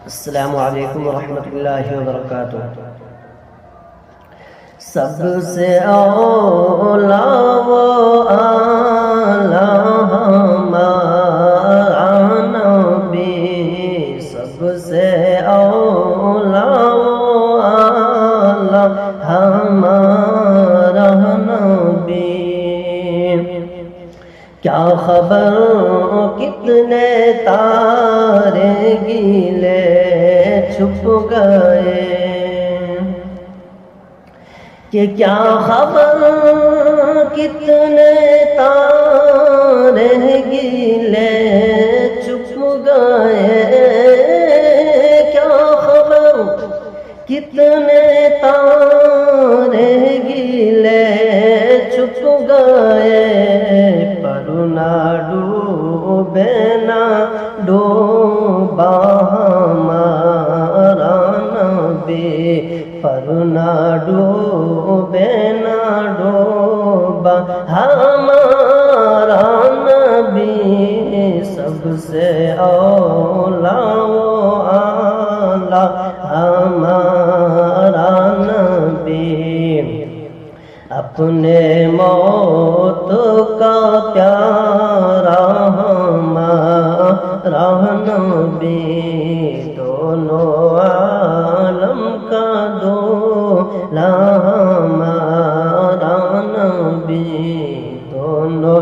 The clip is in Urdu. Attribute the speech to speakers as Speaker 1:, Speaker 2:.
Speaker 1: السلام علیکم ورحمۃ اللہ وبرکاتہ۔ سب سے اولا و اعلی ہمارا نبی، سب سے اولا و اعلی ہمارا نبی۔ کیا خبر کتنے تارے گیلے چھپ گئے، کہ کیا خبر کتنے تارے گیلے چھپ گئے، کیا خبر کتنے تارے گیلے چھپ گئے، پر نہ ڈوبے نہ ڈوبا ہمارا نبی، پر نہ ڈوبے نہ ڈوبا ہمارا نبی، سب سے اولا و اعلی ہمارا نبی۔ اپنے موت کا پیارا ہمارا نبی، دونوں عالم کا دولا ہمارا نبی، دونوں